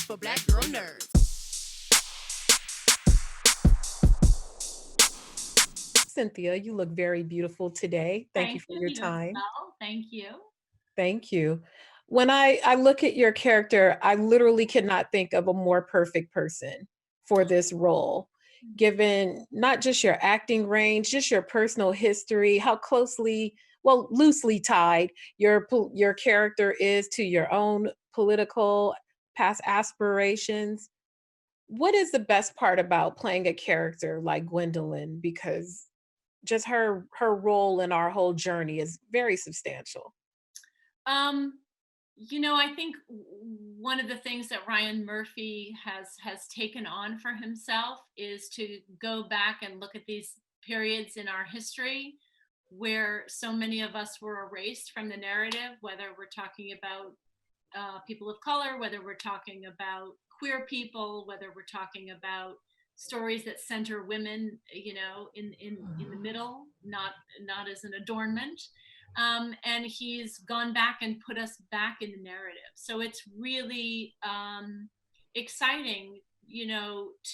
for Black girl nerds. Cynthia, you look very beautiful today. Thank you Thank for you, your you as time. well. Thank you. Thank you. When I look at your character, I literally cannot think of a more perfect person for this role, given not just your acting range, just your personal history, how closely, well, loosely tied your character is to your own political past aspirations. What is the best part about playing a character like Gwendolyn? Because just her role in our whole journey is very substantial. Um, I think one of the things that Ryan Murphy has taken on for himself is to go back and look at these periods in our history where so many of us were erased from the narrative, whether we're talking about people of color, whether we're talking about queer people, whether we're talking about stories that center women, in the middle, not as an adornment. And he's gone back and put us back in the narrative. So it's really exciting,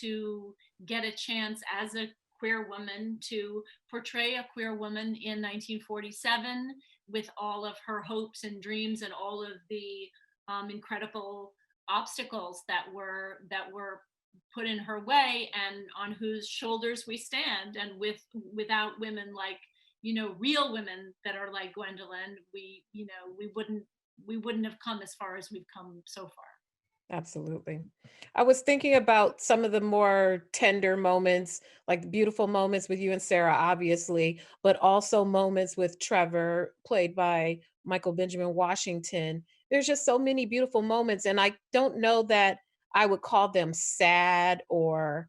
to get a chance as a queer woman to portray a queer woman in 1947 with all of her hopes and dreams and all of the incredible obstacles that were put in her way and on whose shoulders we stand. And without women like, real women that are like Gwendolyn, we wouldn't have come as far as we've come so far. Absolutely. I was thinking about some of the more tender moments, like the beautiful moments with you and Sarah, obviously, but also moments with Trevor, played by Michael Benjamin Washington. There's just so many beautiful moments. And I don't know that I would call them sad, or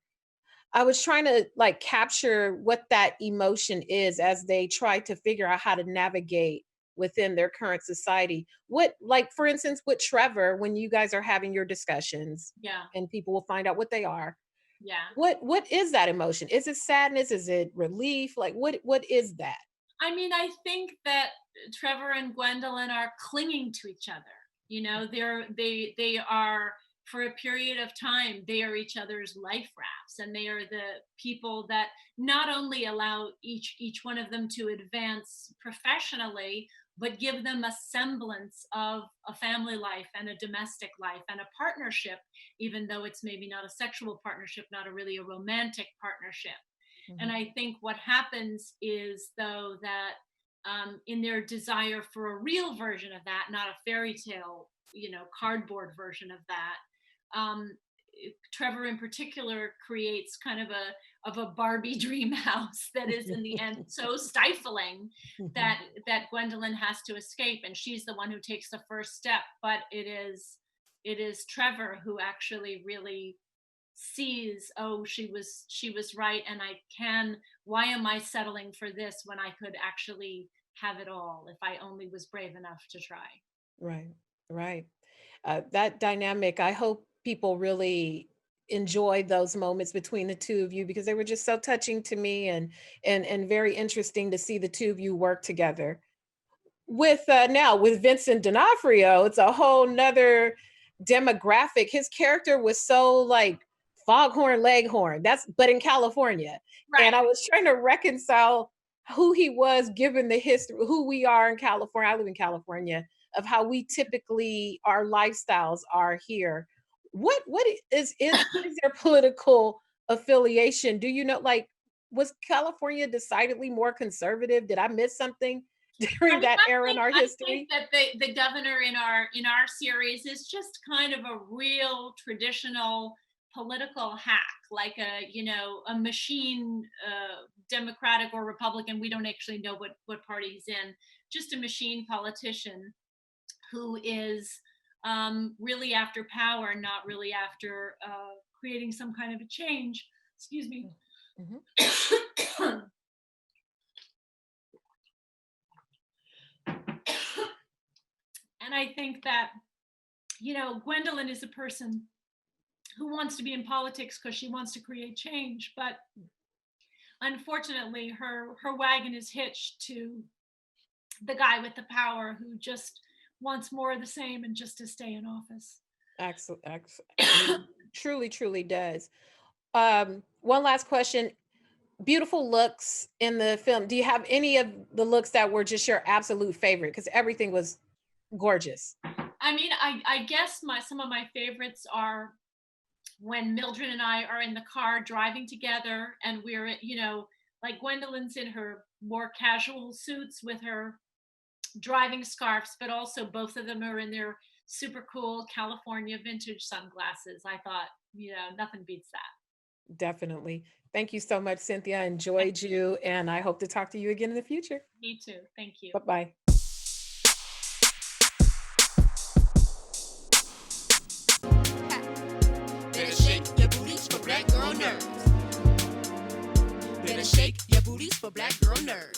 I was trying to like capture what that emotion is as they try to figure out how to navigate within their current society. What, like, for instance, with Trevor, when you guys are having your discussions Yeah, and people will find out what they are, yeah. what is that emotion? Is it sadness? Is it relief? Like what is that? I mean, I think that Trevor and Gwendolyn are clinging to each other. They are, for a period of time, they are each other's life rafts, and they are the people that not only allow each one of them to advance professionally, but give them a semblance of a family life and a domestic life and a partnership, even though it's maybe not a sexual partnership, not a romantic partnership. And Mhm. I think what happens is, though, that in their desire for a real version of that, not a fairy tale, cardboard version of that, um, Trevor in particular creates kind of a Barbie dream house that is in the end so stifling Mhm. that Gwendolyn has to escape, and she's the one who takes the first step. But it is Trevor who actually really sees, oh, she was right, and why am I settling for this when I could actually have it all if I only was brave enough to try. Right, right. That dynamic, I hope people really enjoy those moments between the two of you, because they were just so touching to me, and very interesting to see the two of you work together. With now with Vincent D'Onofrio, it's a whole nother demographic. His character was so like foghorn leghorn. That's but in California. And Right. I was trying to reconcile who he was given the history, who we are in California. I live in California, of how we typically our lifestyles are here. What is their political affiliation? Do you know, like, was California decidedly more conservative? Did I miss something I during mean, that era in our I think history? that the governor in our series is just kind of a real traditional political hack, like a machine, Democratic or Republican. We don't actually know what party he's in. Just a machine politician who is really after power, not really after creating some kind of a change. Excuse me. Mhm. And I think that, Gwendolyn is a person who wants to be in politics because she wants to create change, but unfortunately her wagon is hitched to the guy with the power who just wants more of the same and just to stay in office. I mean, truly, truly does. One last question. Beautiful looks in the film. Do you have any of the looks that were just your absolute favorite? Because everything was gorgeous. I mean, I guess my some of my favorites are when Mildred and I are in the car driving together and we're, like Gwendolyn's in her more casual suits with her driving scarves, but also both of them are in their super cool California vintage sunglasses. I thought, nothing beats that. Definitely. Thank you so much, Cynthia. I Thank enjoyed you, and I hope to talk to you again in the future. Me too. Thank you. Bye bye. Better shake your booties for black girl nerves. Better shake your booties for black girl nerves.